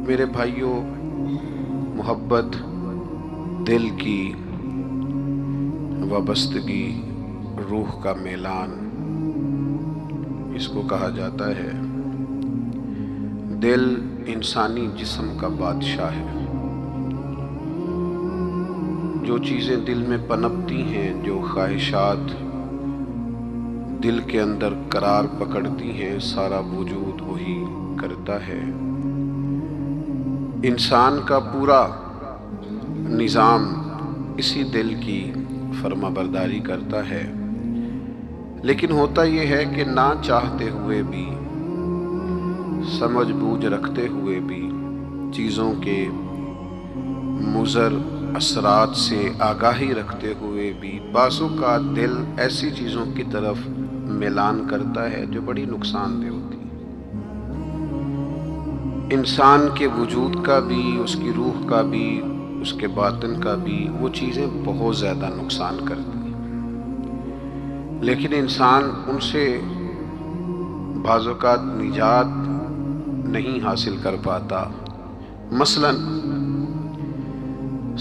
میرے بھائیوں، محبت دل کی وابستگی، روح کا میلان اس کو کہا جاتا ہے۔ دل انسانی جسم کا بادشاہ ہے۔ جو چیزیں دل میں پنپتی ہیں، جو خواہشات دل کے اندر قرار پکڑتی ہیں، سارا وجود وہی کرتا ہے۔ انسان کا پورا نظام اسی دل کی فرما برداری کرتا ہے، لیکن ہوتا یہ ہے کہ نہ چاہتے ہوئے بھی، سمجھ بوجھ رکھتے ہوئے بھی، چیزوں کے مضر اثرات سے آگاہی رکھتے ہوئے بھی بعض اوقات دل ایسی چیزوں کی طرف میلان کرتا ہے جو بڑی نقصان دہ ہوتی ہے۔ انسان کے وجود کا بھی، اس کی روح کا بھی، اس کے باطن کا بھی وہ چیزیں بہت زیادہ نقصان کرتی ہیں، لیکن انسان ان سے بعض اوقات نجات نہیں حاصل کر پاتا۔ مثلا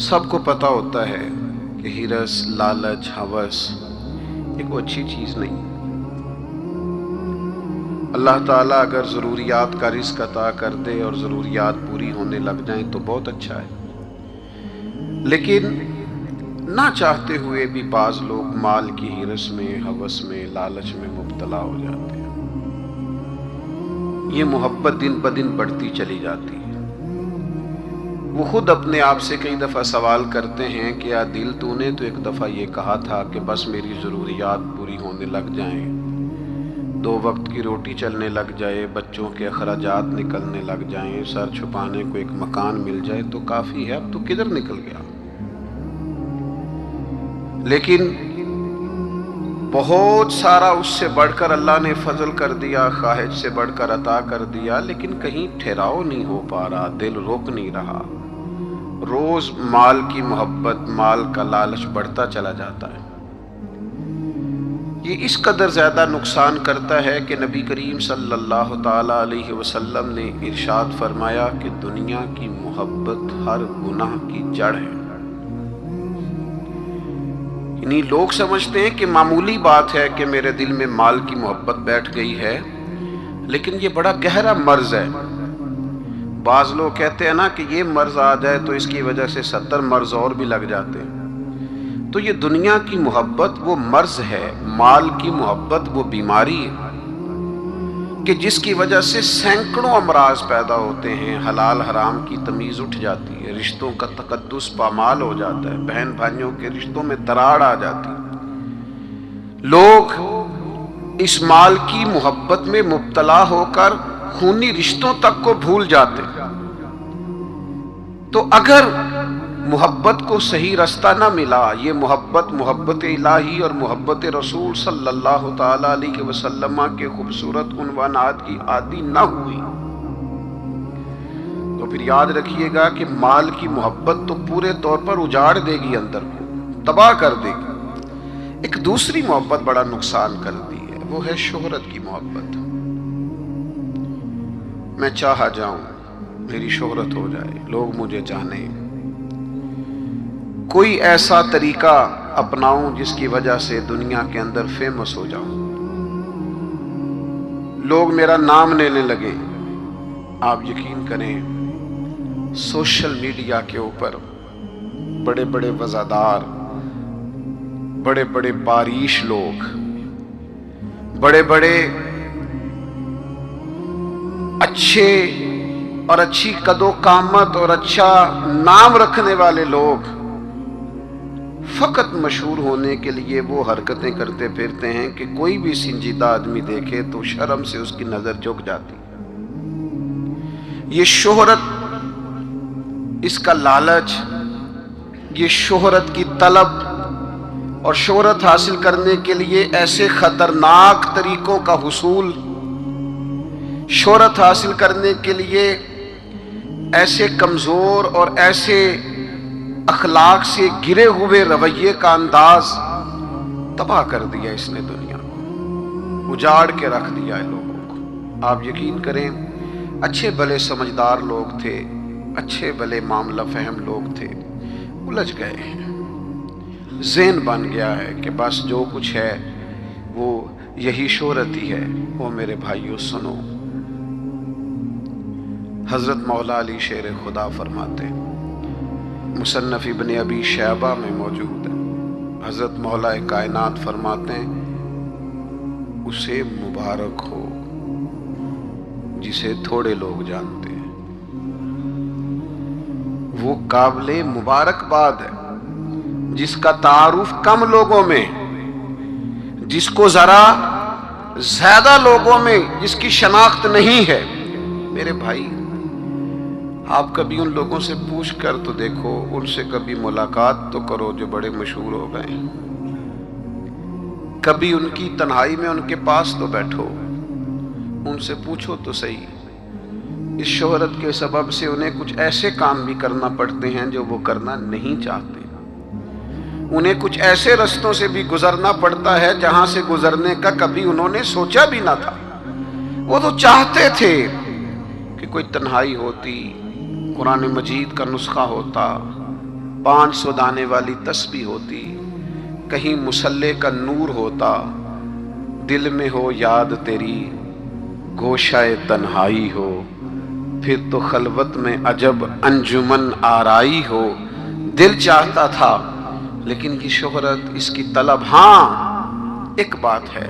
سب کو پتہ ہوتا ہے کہ ہرس، لالچ، ہوس ایک اچھی چیز نہیں۔ اللہ تعالیٰ اگر ضروریات کا رزق عطا کر دے اور ضروریات پوری ہونے لگ جائیں تو بہت اچھا ہے، لیکن نہ چاہتے ہوئے بھی بعض لوگ مال کی ہرس میں، ہوس میں، لالچ میں مبتلا ہو جاتے ہیں۔ یہ محبت دن بدن بڑھتی چلی جاتی ہے۔ وہ خود اپنے آپ سے کئی دفعہ سوال کرتے ہیں کہ یا دل تو نے تو ایک دفعہ یہ کہا تھا کہ بس میری ضروریات پوری ہونے لگ جائیں، 2 وقت کی روٹی چلنے لگ جائے، بچوں کے اخراجات نکلنے لگ جائیں، سر چھپانے کو ایک مکان مل جائے تو کافی ہے، اب تو کدھر نکل گیا۔ لیکن بہت سارا اس سے بڑھ کر اللہ نے فضل کر دیا، خواہش سے بڑھ کر عطا کر دیا، لیکن کہیں ٹھہراؤ نہیں ہو پا رہا، دل روک نہیں رہا۔ روز مال کی محبت، مال کا لالچ بڑھتا چلا جاتا ہے۔ یہ اس قدر زیادہ نقصان کرتا ہے کہ نبی کریم صلی اللہ تعالیٰ علیہ وسلم نے ارشاد فرمایا کہ دنیا کی محبت ہر گناہ کی جڑ ہے۔ یعنی لوگ سمجھتے ہیں کہ معمولی بات ہے کہ میرے دل میں مال کی محبت بیٹھ گئی ہے، لیکن یہ بڑا گہرا مرض ہے۔ بعض لوگ کہتے ہیں نا کہ یہ مرض آ جائے تو اس کی وجہ سے 70 مرض اور بھی لگ جاتے ہیں۔ تو یہ دنیا کی محبت وہ مرض ہے، مال کی محبت وہ بیماری ہے کہ جس کی وجہ سے سینکڑوں امراض پیدا ہوتے ہیں، حلال حرام کی تمیز اٹھ جاتی ہے، رشتوں کا تقدس پامال ہو جاتا ہے، بہن بھائیوں کے رشتوں میں دراڑ آ جاتی ہے۔ لوگ اس مال کی محبت میں مبتلا ہو کر خونی رشتوں تک کو بھول جاتے ہیں۔ تو اگر محبت کو صحیح رستہ نہ ملا، یہ محبت الہی اور محبت رسول صلی اللہ تعالیٰ علیہ وسلم کے خوبصورت عنوانات کی عادی نہ ہوئی، تو پھر یاد رکھیے گا کہ مال کی محبت تو پورے طور پر اجاڑ دے گی، اندر کو تباہ کر دے گی۔ ایک دوسری محبت بڑا نقصان کرتی ہے، وہ ہے شہرت کی محبت۔ میں چاہا جاؤں، میری شہرت ہو جائے، لوگ مجھے جانیں، کوئی ایسا طریقہ اپناؤں جس کی وجہ سے دنیا کے اندر فیمس ہو جاؤں، لوگ میرا نام لینے لگیں۔ آپ یقین کریں، سوشل میڈیا کے اوپر بڑے بڑے وزادار، بڑے بڑے باریش لوگ، بڑے بڑے اچھے اور اچھی قد و قامت اور اچھا نام رکھنے والے لوگ فقط مشہور ہونے کے لیے وہ حرکتیں کرتے پھرتے ہیں کہ کوئی بھی سنجیدہ آدمی دیکھے تو شرم سے اس کی نظر جھک جاتی۔ یہ شہرت، اس کا لالچ، یہ شہرت کی طلب اور شہرت حاصل کرنے کے لیے ایسے خطرناک طریقوں کا حصول، شہرت حاصل کرنے کے لیے ایسے کمزور اور ایسے اخلاق سے گرے ہوئے رویے کا انداز تباہ کر دیا اس نے دنیا کو، اجاڑ کے رکھ دیا ہے لوگوں کو۔ آپ یقین کریں، अच्छे भले समझदार लोग थे, अच्छे भले मामला फहम लोग थे, उलझ गए हैं। ज़हन बन गया है कि बस जो कुछ है वो यही शोहरत ही है। वो मेरे भाइयों सुनो, हज़रत मौला अली शेर खुदा फरमाते, मुसन्नफ़ इब्न अबी शैबा में मौजूद है, हज़रत मौला कायनात फरमाते हैं, उसे मुबारक हो जिसे थोड़े लोग जानते हैं। वो काबिले मुबारकबाद है जिसका तारुफ कम लोगों में, जिसको जरा ज्यादा लोगों में जिसकी शनाख्त नहीं है। मेरे भाई, आप कभी उन लोगों से पूछ कर तो देखो, उनसे कभी मुलाकात तो करो जो बड़े मशहूर हो गए। कभी उनकी तन्हाई में उनके पास तो बैठो, उनसे पूछो तो सही। इस शोहरत के सबब से उन्हें कुछ ऐसे काम भी करना पड़ते हैं जो वो करना नहीं चाहते। उन्हें कुछ ऐसे रस्तों से भी गुजरना पड़ता है जहां से गुजरने का कभी उन्होंने सोचा भी ना था। वो तो चाहते थे कि कोई तन्हाई होती, कुरान मजीद का नुस्खा होता, 500 दाने वाली तस्बीह होती, कहीं मुसल्ले का नूर होता, दिल में हो याद तेरी, गोशाए तन्हाई हो, फिर तो खलवत में अजब अंजुमन आराई हो। दिल चाहता था, लेकिन ये शोहरत, इसकी तलब। हाँ, एक बात है,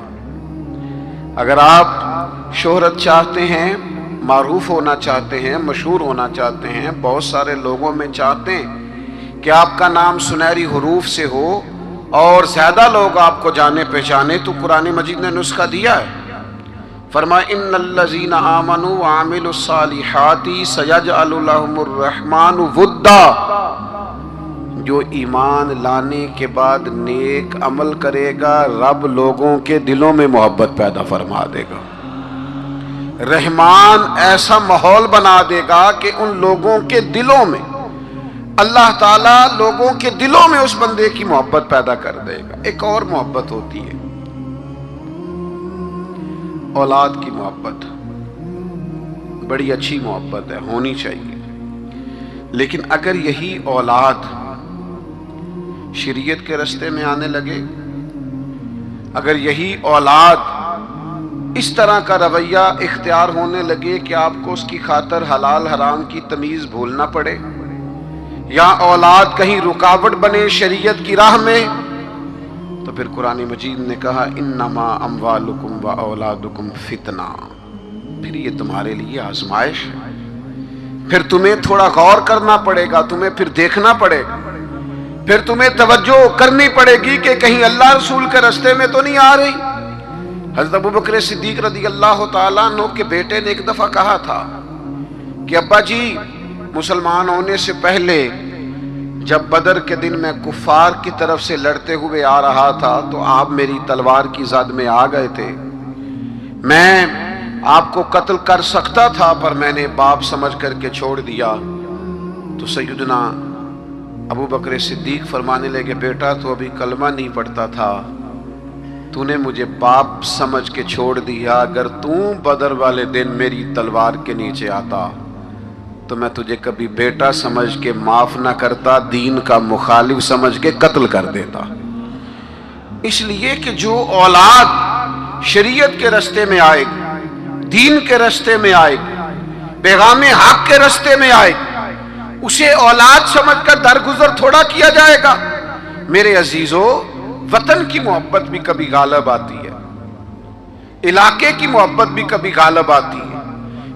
अगर आप शोहरत चाहते हैं, मारूफ होना चाहते हैं, मशहूर होना चाहते हैं, बहुत सारे लोगों में चाहते हैं कि आपका नाम सुनहरी हुरूफ से हो और ज्यादा लोग आपको जाने पहचाने, तो कुरान मजीद ने नुस्खा दिया है। फरमाया, इन्नल्लज़ीना आमनू व आमिलुस्सालिहाति सयजअलु लहुमुर रहमानु वुद्दा। जो ईमान लाने के बाद नेक अमल करेगा, रब लोगों के दिलों में मोहब्बत पैदा फरमा देगा। रहमान ऐसा माहौल बना देगा कि उन लोगों के दिलों में, अल्लाह ताला लोगों के दिलों में उस बंदे की मोहब्बत पैदा कर देगा। एक और मोहब्बत होती है, औलाद की मोहब्बत। बड़ी अच्छी मोहब्बत है, होनी चाहिए। लेकिन अगर यही औलाद शरीयत के रास्ते में आने लगे, अगर यही औलाद इस तरह का रवैया इख्तियार होने लगे कि आपको उसकी खातर हलाल हराम की तमीज भूलना पड़े, या औलाद कहीं रुकावट बने शरीयत की राह में, तो फिर कुरान मजीद ने कहा, इन्नमा अम्वालुकुम व औलादुकुम फितना। फिर ये तुम्हारे लिए आजमाइश है। फिर तुम्हें थोड़ा गौर करना पड़ेगा, तुम्हें फिर देखना पड़ेगा, फिर तुम्हें तवज्जो करनी पड़ेगी कि कहीं अल्लाह रसूल के रास्ते में तो नहीं आ रही। हज़रत अबू बकर सिद्दीक रज़ी अल्लाह तआला अन्हु के बेटे ने एक दफा कहा था कि अब्बा जी, मुसलमान होने से पहले जब बदर के दिन मैं कुफार की तरफ से लड़ते हुए आ रहा था तो आप मेरी तलवार की ज़द में आ गए थे। मैं आपको कत्ल कर सकता था, पर मैंने बाप समझ करके छोड़ दिया। तो सैयदना अबू बकर सिद्दीक फरमाने लगे, बेटा तो अभी कलमा नहीं पढ़ता था, तूने मुझे बाप समझ के छोड़ दिया। अगर तू बदर वाले दिन मेरी तलवार के नीचे आता तो मैं तुझे कभी बेटा समझ के माफ ना करता, दीन का मुखालिफ समझ के कत्ल कर देता। इसलिए कि जो औलाद शरीयत के रास्ते में आएगी, दीन के रास्ते में आएगी, पैगामे हक के रास्ते में आएगी, उसे औलाद समझकर दरगुजर थोड़ा किया जाएगा। मेरे अजीजों, वतन की मोहब्बत भी कभी गालिब आती है, इलाके की मोहब्बत भी कभी गालिब आती है।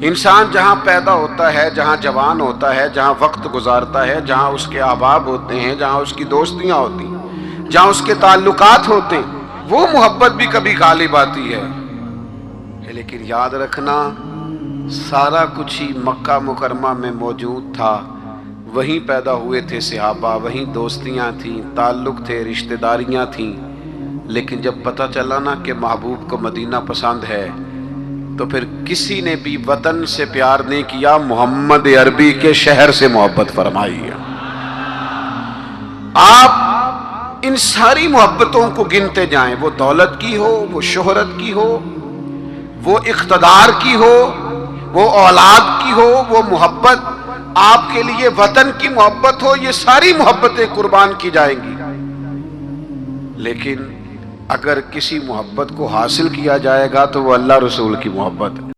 इंसान जहाँ पैदा होता है, जहाँ जवान होता है, जहाँ वक्त गुजारता है, जहाँ उसके अहबाब होते हैं, जहाँ उसकी दोस्तियाँ होती हैं, जहाँ उसके ताल्लुकात होते हैं, वो मोहब्बत भी कभी गालिब आती है। लेकिन याद रखना, सारा कुछ ही मक्का मुकरमा में मौजूद था। वहीं पैदा हुए थे सहाबा, वहीं दोस्तियाँ थीं, ताल्लुक थे, रिश्तेदारियाँ थीं। लेकिन जब पता चला ना कि महबूब को मदीना पसंद है, तो फिर किसी ने भी वतन से प्यार नहीं किया, मोहम्मद अरबी के शहर से मोहब्बत फरमाई है। आप इन सारी मोहब्बतों को गिनते जाएं, वो दौलत की हो, वो शोहरत की हो, वो इख्तदार की हो, وہ اولاد کی ہو، وہ محبت آپ کے لیے وطن کی محبت ہو، یہ ساری محبتیں قربان کی جائیں گی۔ لیکن اگر کسی محبت کو حاصل کیا جائے گا تو وہ اللہ رسول کی محبت ہے۔